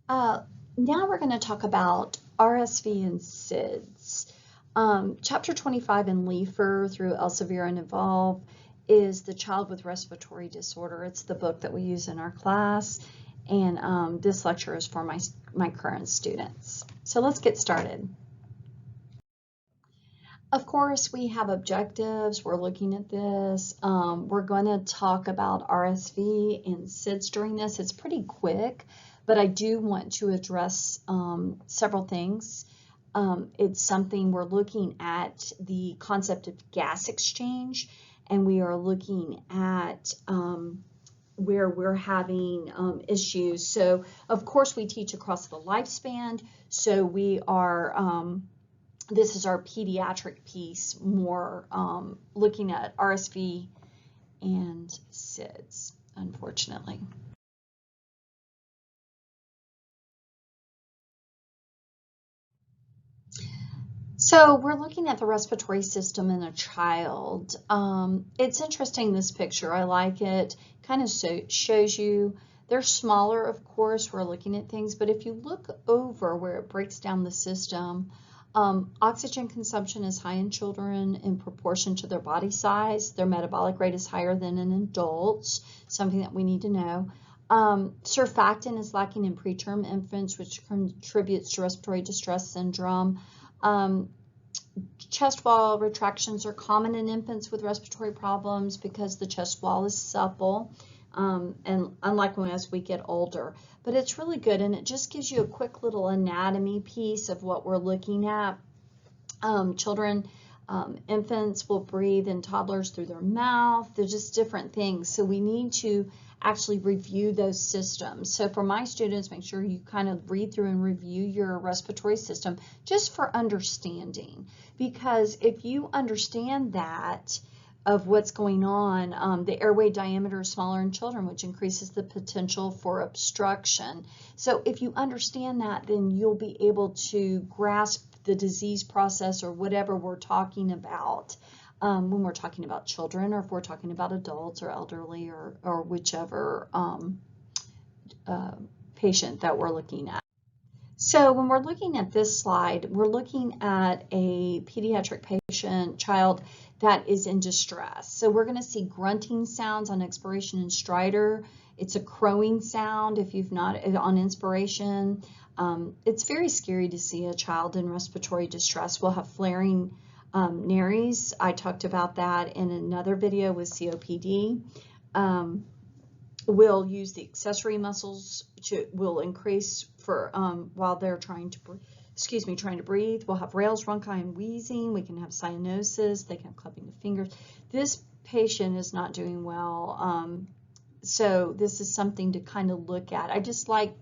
Uh, Now we're going to talk about RSV and SIDS. Chapter 25 in LEAFR through Elsevier and Evolve is the child with respiratory disorder. It's the book that we use in our class, and this lecture is for my current students. So let's get started. Of course, we have objectives. We're looking at this. We're going to talk about RSV and SIDS during this. It's pretty quick, but I do want to address several things. It's something we're looking at the concept of gas exchange, and we are looking at where we're having issues. So, of course, we teach across the lifespan. So we are this is our pediatric piece, more looking at RSV and SIDS, unfortunately. So we're looking at the respiratory system in a child. It's interesting, this picture. I like it. Kind of shows you they're smaller, of course. We're looking at things, but if you look over where it breaks down the system, oxygen consumption is high in children in proportion to their body size. Their metabolic rate is higher than in adults, something that we need to know. Surfactant is lacking in preterm infants, which contributes to respiratory distress syndrome. Chest wall retractions are common in infants with respiratory problems because the chest wall is supple, and unlike as we get older. But it's really good, and it just gives you a quick little anatomy piece of what we're looking at. Infants will breathe, and toddlers through their mouth. They're just different things. So we need to actually review those systems. So for my students, make sure you kind of read through and review your respiratory system just for understanding. Because if you understand that, of what's going on, the airway diameter is smaller in children, which increases the potential for obstruction. So if you understand that, then you'll be able to grasp the disease process or whatever we're talking about when we're talking about children, or if we're talking about adults or elderly, or whichever patient that we're looking at. So when we're looking at this slide, we're looking at a pediatric patient, child that is in distress. So we're going to see grunting sounds on expiration and stridor. It's a crowing sound if you've not on inspiration. It's very scary to see a child in respiratory distress. We'll have flaring nares. I talked about that in another video with COPD. We'll use the accessory muscles will increase for while they're trying to breathe. We'll have rales, rhonchi, and wheezing. We can have cyanosis. They can have clapping of fingers. This patient is not doing well. So this is something to kind of look at. I just like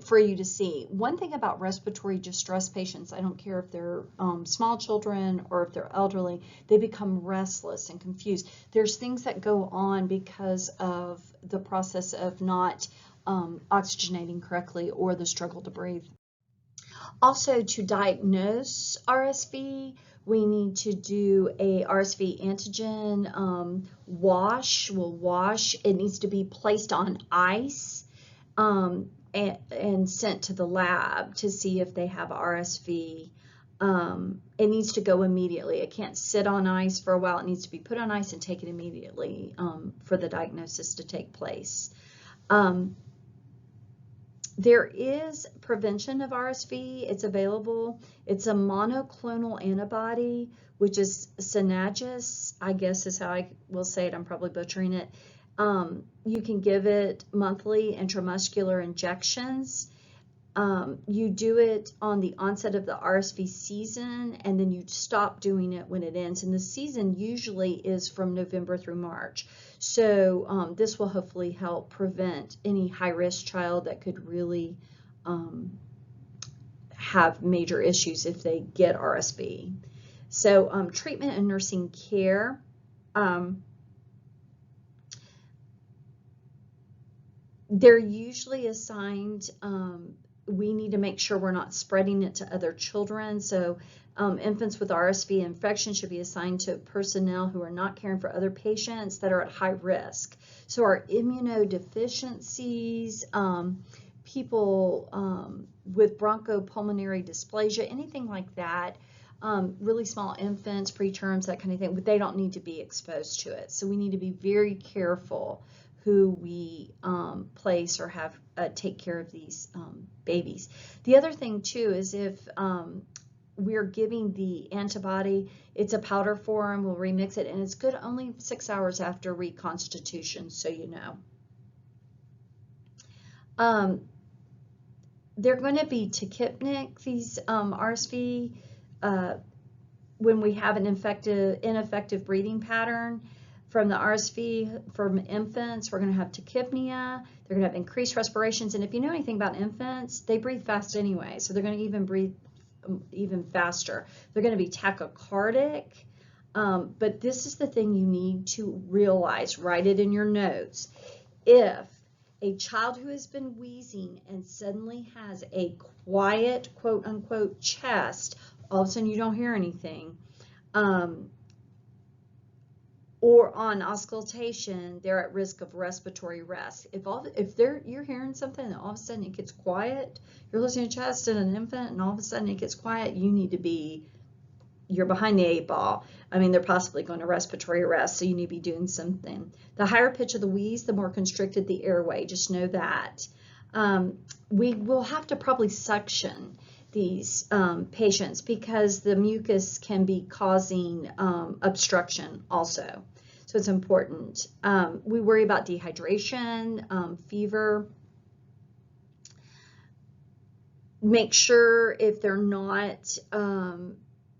for you to see. One thing about respiratory distress patients, I don't care if they're small children or if they're elderly, they become restless and confused. There's things that go on because of the process of not oxygenating correctly or the struggle to breathe. Also, to diagnose RSV, we need to do a RSV antigen wash. We'll wash. It needs to be placed on ice. And sent to the lab to see if they have RSV. It needs to go immediately. It can't sit on ice for a while. It needs to be put on ice and taken immediately for the diagnosis to take place. There is prevention of RSV. It's available. It's a monoclonal antibody, which is Synagis, I guess is how I will say it. I'm probably butchering it. You can give it monthly intramuscular injections. You do it on the onset of the RSV season, and then you stop doing it when it ends. And the season usually is from November through March. So this will hopefully help prevent any high-risk child that could really have major issues if they get RSV. So treatment and nursing care. They're usually assigned we need to make sure we're not spreading it to other children. So infants with RSV infection should be assigned to personnel who are not caring for other patients that are at high risk. So our immunodeficiencies, people with bronchopulmonary dysplasia, anything like that, really small infants, preterms, that kind of thing, but they don't need to be exposed to it. So we need to be very careful who we place or have take care of these babies. The other thing too is if we're giving the antibody, it's a powder form, we'll remix it, and it's good only 6 hours after reconstitution, so you know. They're going to be tachypnic, these RSV, when we have an ineffective breathing pattern. From the RSV from infants, we're going to have tachypnea. They're going to have increased respirations. And if you know anything about infants, they breathe fast anyway. So they're going to even breathe even faster. They're going to be tachycardic. But this is the thing you need to realize. Write it in your notes. If a child who has been wheezing and suddenly has a quiet, quote unquote, chest, all of a sudden you don't hear anything, or on auscultation, they're at risk of respiratory arrest. If you're hearing something and all of a sudden it gets quiet, you're listening to chest in an infant and all of a sudden it gets quiet, you're behind the 8 ball. I mean, they're possibly going to respiratory arrest, so you need to be doing something. The higher pitch of the wheeze, the more constricted the airway. Just know that. We will have to probably suction these patients because the mucus can be causing obstruction also. So it's important. We worry about dehydration, fever. Make sure if they're not,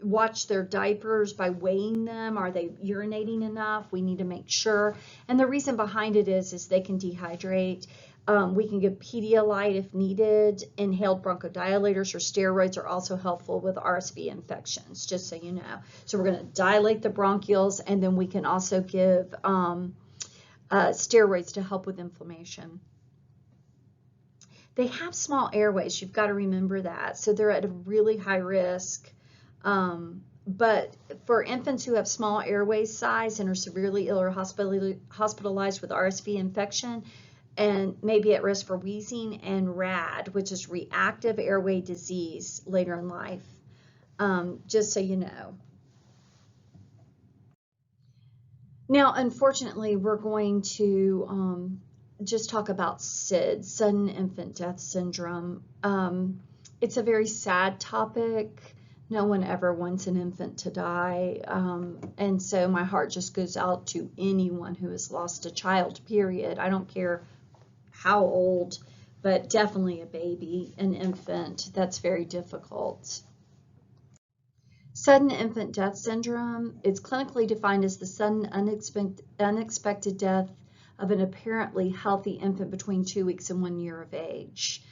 watch their diapers by weighing them. Are they urinating enough? We need to make sure. And the reason behind it is they can dehydrate. We can give Pedialyte if needed. Inhaled bronchodilators or steroids are also helpful with RSV infections, just so you know. So we're going to dilate the bronchioles, and then we can also give steroids to help with inflammation. They have small airways. You've got to remember that. So they're at a really high risk. But for infants who have small airway size and are severely ill or hospitalized with RSV infection, and maybe at risk for wheezing and RAD, which is reactive airway disease later in life, just so you know. Now, unfortunately, we're going to just talk about SIDS, sudden infant death syndrome. It's a very sad topic. No one ever wants an infant to die, and so my heart just goes out to anyone who has lost a child, period. I don't care how old, but definitely a baby, an infant. That's very difficult. Sudden infant death syndrome, it's clinically defined as the sudden unexpected death of an apparently healthy infant between 2 weeks and 1 year of age.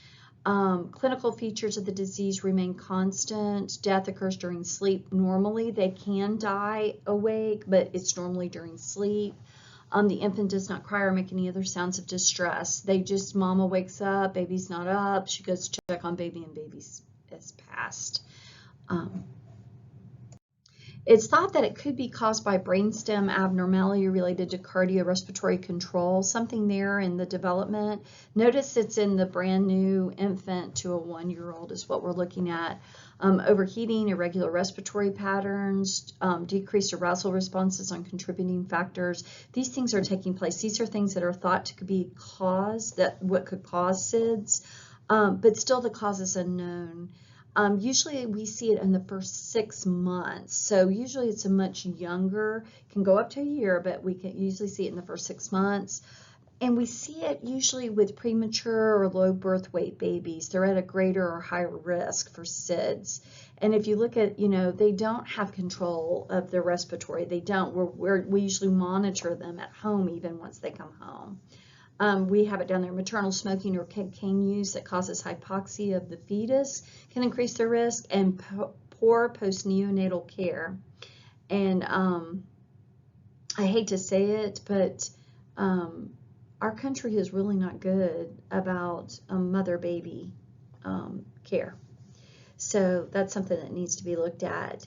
Clinical features of the disease remain constant. Death occurs during sleep. Normally, they can die awake, but it's normally during sleep. The infant does not cry or make any other sounds of distress. Mama wakes up, baby's not up, she goes to check on baby, and baby's passed. It's thought that it could be caused by brainstem abnormality related to cardiorespiratory control, something there in the development. Notice it's in the brand new infant to a 1-year-old is what we're looking at. Overheating, irregular respiratory patterns, decreased arousal responses on contributing factors. These things are taking place. These are things that are thought to be what could cause SIDS, but still the cause is unknown. Usually we see it in the first 6 months. So usually it's a much younger, can go up to a year, but we can usually see it in the first 6 months. And we see it usually with premature or low birth weight babies. They're at a greater or higher risk for SIDS. And if you look at, they don't have control of their respiratory. They don't. We usually monitor them at home even once they come home. We have it down there. Maternal smoking or cocaine use that causes hypoxia of the fetus can increase their risk, and poor post-neonatal care. And I hate to say it, but our country is really not good about mother-baby care. So that's something that needs to be looked at.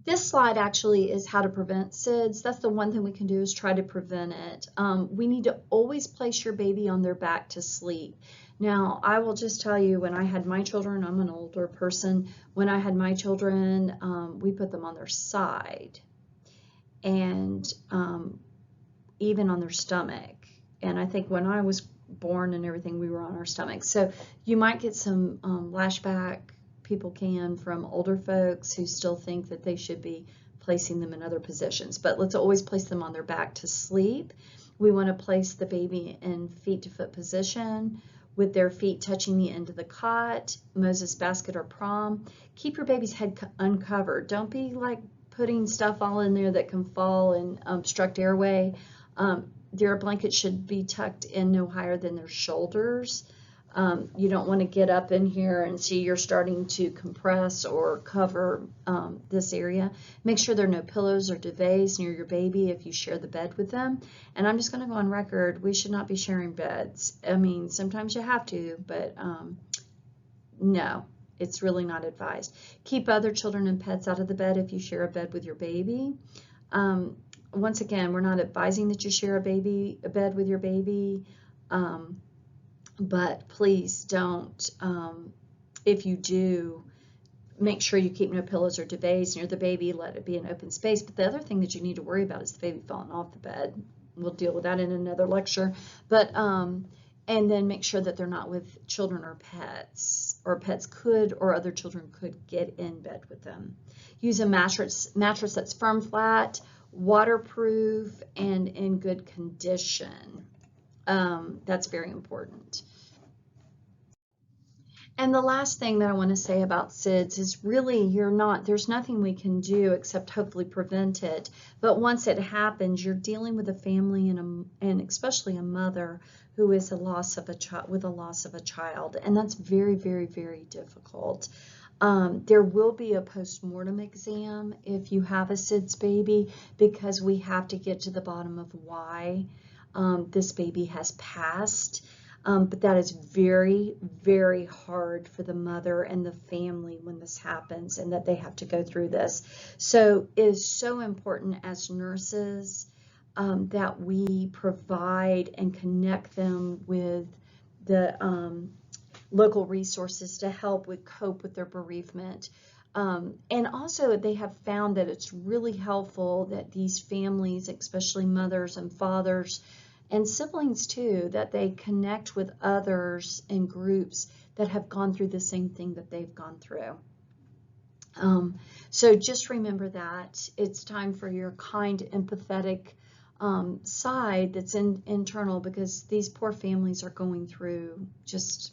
This slide actually is how to prevent SIDS. That's the one thing we can do is try to prevent it. We need to always place your baby on their back to sleep. Now, I will just tell you, when I had my children, I'm an older person, when I had my children, we put them on their side and even on their stomach. And I think when I was born and everything, we were on our stomach. So you might get some lashback. People can from older folks who still think that they should be placing them in other positions. But let's always place them on their back to sleep. We want to place the baby in feet to foot position with their feet touching the end of the cot, Moses basket or prom. Keep your baby's head uncovered. Don't be like putting stuff all in there that can fall and obstruct airway. Their blanket should be tucked in no higher than their shoulders. You don't want to get up in here and see you're starting to compress or cover this area. Make sure there are no pillows or duvets near your baby if you share the bed with them. And I'm just going to go on record, we should not be sharing beds. I mean, sometimes you have to, but no, it's really not advised. Keep other children and pets out of the bed if you share a bed with your baby. Once again, we're not advising that you share a bed with your baby. But please don't, if you do, make sure you keep no pillows or duvets near the baby. Let it be an open space. But the other thing that you need to worry about is the baby falling off the bed. We'll deal with that in another lecture. But and then make sure that they're not with children or pets could or other children could get in bed with them. Use a mattress that's firm, flat, waterproof, and in good condition. That's very important. And the last thing that I want to say about SIDS is really there's nothing we can do except hopefully prevent it. But once it happens, you're dealing with a family and especially a mother who is with a loss of a child. And that's very, very, very difficult. There will be a post-mortem exam if you have a SIDS baby, because we have to get to the bottom of why this baby has passed. But that is very, very hard for the mother and the family when this happens and that they have to go through this. So it is so important as nurses that we provide and connect them with the local resources to help cope with their bereavement. And also they have found that it's really helpful that these families, especially mothers and fathers, and siblings too, that they connect with others in groups that have gone through the same thing that they've gone through. So just remember that it's time for your kind, empathetic side that's internal, because these poor families are going through just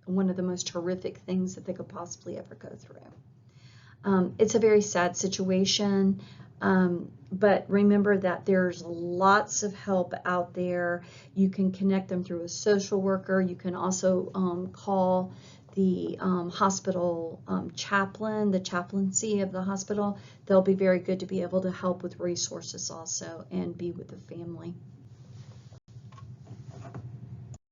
one of the most horrific things that they could possibly ever go through. It's a very sad situation. But remember that there's lots of help out there. You can connect them through a social worker. You can also call the hospital chaplain, the chaplaincy of the hospital. They'll be very good to be able to help with resources also and be with the family.